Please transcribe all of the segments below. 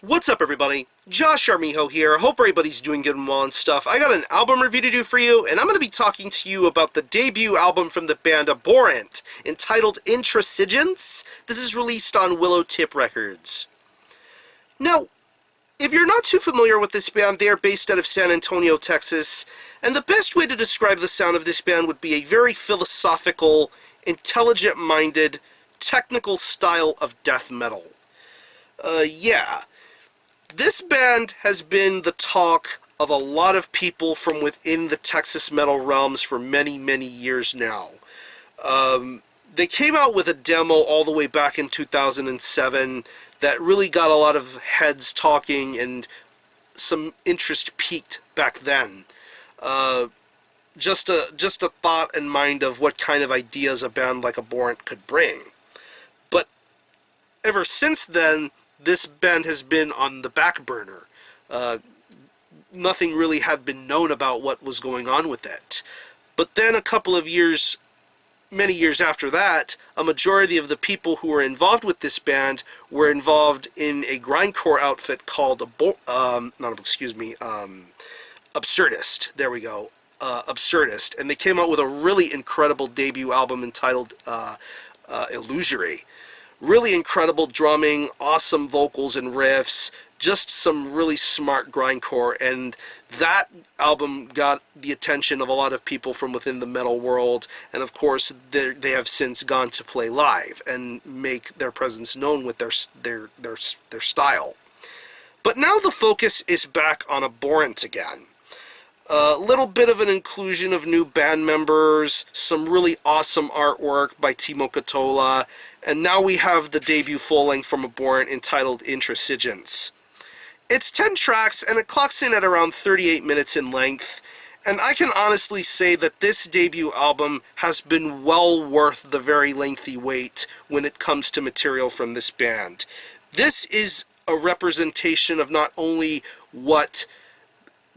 What's up, everybody? Josh Armijo here. Hope everybody's doing good and well and stuff. I got an album review to do for you, and I'm going to be talking to you about the debut album from the band Abhorrent, entitled Intransigence. This is released on Willowtip Records. Now, if you're not too familiar with this band, they are based out of San Antonio, Texas, and the best way to describe the sound of this band would be a very philosophical, intelligent-minded, technical style of death metal. Yeah. This band has been the talk of a lot of people from within the Texas metal realms for many, many years now. They came out with a demo all the way back in 2007 that really got a lot of heads talking and some interest peaked back then. Just a thought in mind of what kind of ideas a band like Abhorrent could bring. But ever since then, this band has been on the back burner. Nothing really had been known about what was going on with it. But then a couple of years, many years after that, a majority of the people who were involved with this band were involved in a grindcore outfit called Absurdist. There we go. Absurdist. And they came out with a really incredible debut album entitled Illusory. Really incredible drumming, awesome vocals and riffs, just some really smart grindcore, and that album got the attention of a lot of people from within the metal world, and of course they have since gone to play live and make their presence known with their style. But now the focus is back on Abhorrent again. A little bit of an inclusion of new band members, some really awesome artwork by Timo Katola, and now we have the debut full-length from Abhorrent entitled Intransigence. It's 10 tracks, and it clocks in at around 38 minutes in length, and I can honestly say that this debut album has been well worth the very lengthy wait when it comes to material from this band. This is a representation of not only what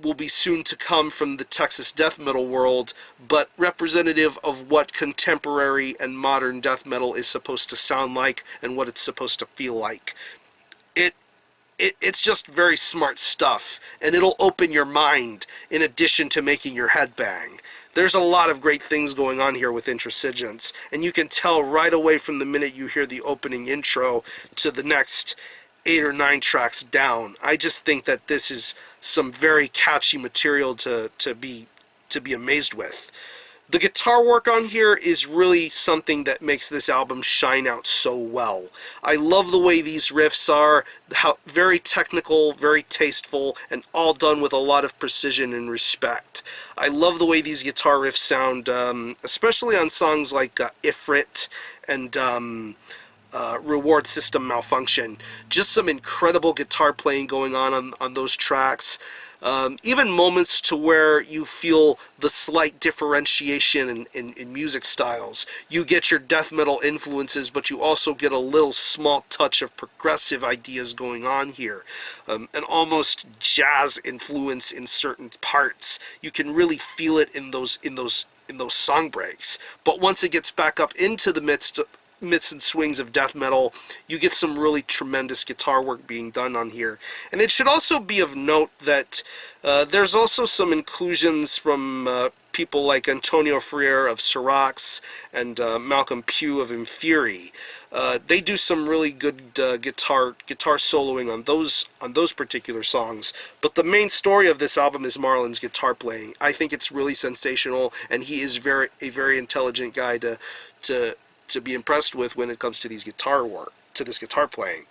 will be soon to come from the Texas death metal world, but representative of what contemporary and modern death metal is supposed to sound like and what it's supposed to feel like. It's just very smart stuff, and it'll open your mind in addition to making your head bang. There's a lot of great things going on here with Intransigence, and you can tell right away from the minute you hear the opening intro to the next 8 or 9 tracks down. I just think that this is some very catchy material to be amazed with. The guitar work on here is really something that makes this album shine out so well. I love the way these riffs are, how very technical, very tasteful, and all done with a lot of precision and respect. I love the way these guitar riffs sound, especially on songs like Ifrit and Reward System Malfunction. Just some incredible guitar playing going on those tracks. Even moments to where you feel the slight differentiation in music styles. You get your death metal influences, but you also get a little small touch of progressive ideas going on here. An almost jazz influence in certain parts. You can really feel it in those song breaks. But once it gets back up into the midst and swings of death metal, you get some really tremendous guitar work being done on here. And it should also be of note that there's also some inclusions from people like Antonio Freire of Sirax and Malcolm Pugh of Inferi. They do some really good guitar soloing on those particular songs. But the main story of this album is Marlon's guitar playing. I think it's really sensational, and he is a very intelligent guy to be impressed with when it comes to this guitar playing.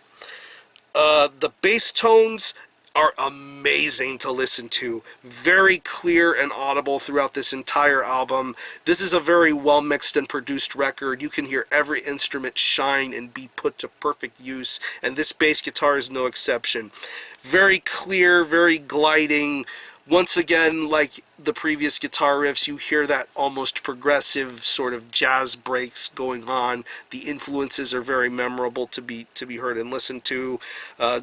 The bass tones are amazing to listen to. Very clear and audible throughout this entire album. This is a very well mixed and produced record. You can hear every instrument shine and be put to perfect use, and this bass guitar is no exception. Very clear, very gliding. Once again, like the previous guitar riffs, you hear that almost progressive sort of jazz breaks going on. The influences are very memorable to be heard and listened to.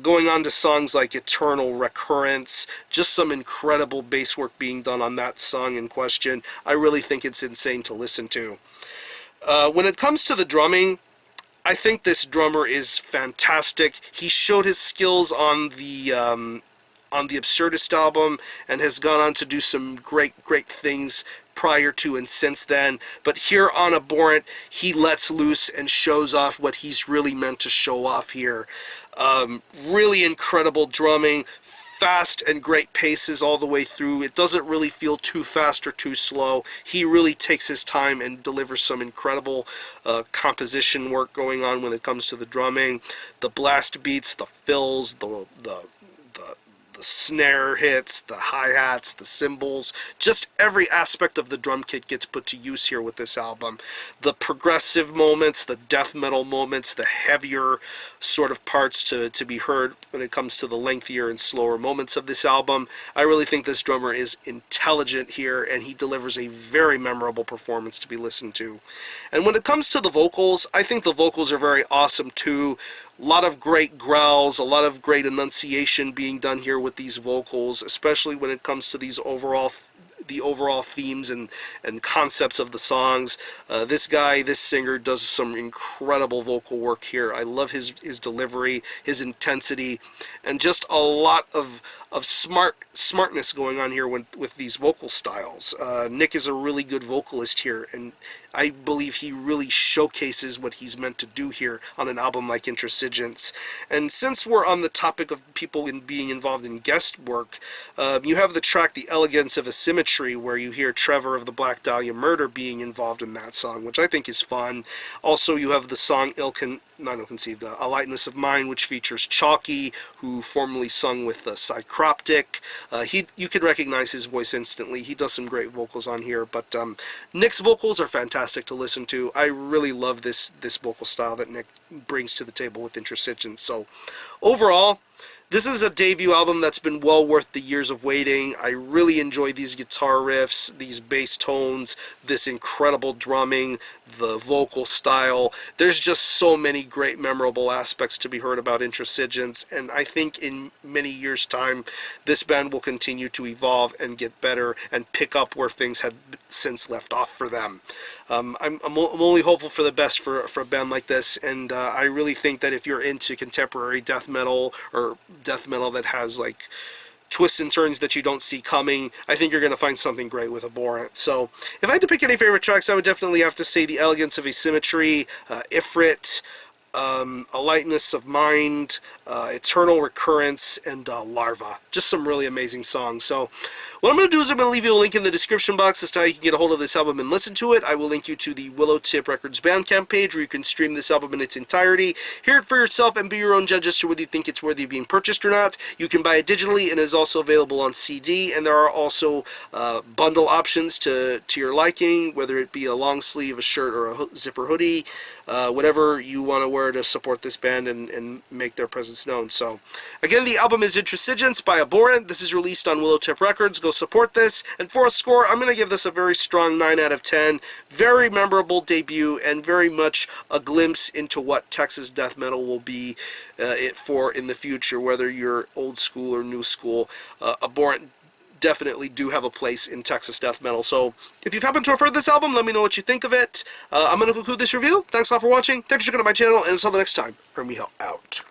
Going on to songs like Eternal Recurrence, just some incredible bass work being done on that song in question. I really think it's insane to listen to. When it comes to the drumming, I think this drummer is fantastic. He showed his skills on the Absurdist album and has gone on to do some great things prior to and since then. But here on Abhorrent, he lets loose and shows off what he's really meant to show off here. Really incredible drumming, fast and great paces all the way through. It doesn't really feel too fast or too slow. He really takes his time and delivers some incredible composition work going on when it comes to the drumming. The blast beats, the fills, the snare hits, the hi-hats, the cymbals, just every aspect of the drum kit gets put to use here with this album. The progressive moments, the death metal moments, the heavier sort of parts to be heard when it comes to the lengthier and slower moments of this album. I really think this drummer is intelligent here, and he delivers a very memorable performance to be listened to. And when it comes to the vocals, I think the vocals are very awesome too. A lot of great growls, a lot of great enunciation being done here with these vocals, especially when it comes to the overall themes and concepts of the songs. This singer does some incredible vocal work here. I love his delivery, his intensity, and just a lot of smartness going on here with these vocal styles. Nick is a really good vocalist here, and I believe he really showcases what he's meant to do here on an album like Intransigence. And since we're on the topic of people being involved in guest work, you have the track The Elegance of Asymmetry, where you hear Trevor of the Black Dahlia Murder being involved in that song, which I think is fun. Also, you have the song A Lightness of Mind, which features Chalky, who formerly sung with Psychroptic. You can recognize his voice instantly. He does some great vocals on here, but Nick's vocals are fantastic to listen to. I really love this vocal style that Nick brings to the table with Intransigence. So overall, this is a debut album that's been well worth the years of waiting. I really enjoy these guitar riffs, these bass tones, this incredible drumming, the vocal style. There's just so many great memorable aspects to be heard about Intransigence, and I think in many years' time, this band will continue to evolve and get better and pick up where things had since left off for them. I'm only hopeful for the best for a band like this, and I really think that if you're into contemporary death metal, or death metal that has like twists and turns that you don't see coming, I think you're going to find something great with Abhorrent. So if I had to pick any favorite tracks, I would definitely have to say The Elegance of Asymmetry, Ifrit, A Lightness of Mind, Eternal Recurrence, and Larva. Just some really amazing songs. So what I'm going to do is I'm going to leave you a link in the description box as to how you can get a hold of this album and listen to it. I will link you to the Willowtip Records Bandcamp page, where you can stream this album in its entirety, hear it for yourself, and be your own judge as to whether you think it's worthy of being purchased or not. You can buy it digitally, and it is also available on CD, and there are also bundle options to your liking, whether it be a long sleeve, a shirt, or a zipper hoodie, whatever you want to wear to support this band and make their presence known. So again, the album is Intransigence by Abhorrent. This is released on Willowtip Records. Go support this. And for a score, I'm going to give this a very strong 9 out of 10. Very memorable debut, and very much a glimpse into what Texas death metal will be in the future, whether you're old school or new school. Abhorrent definitely do have a place in Texas death metal. So if you've happened to have heard this album, let me know what you think of it. I'm going to conclude this review. Thanks a lot for watching. Thanks for checking out my channel, and until the next time, Hermio out.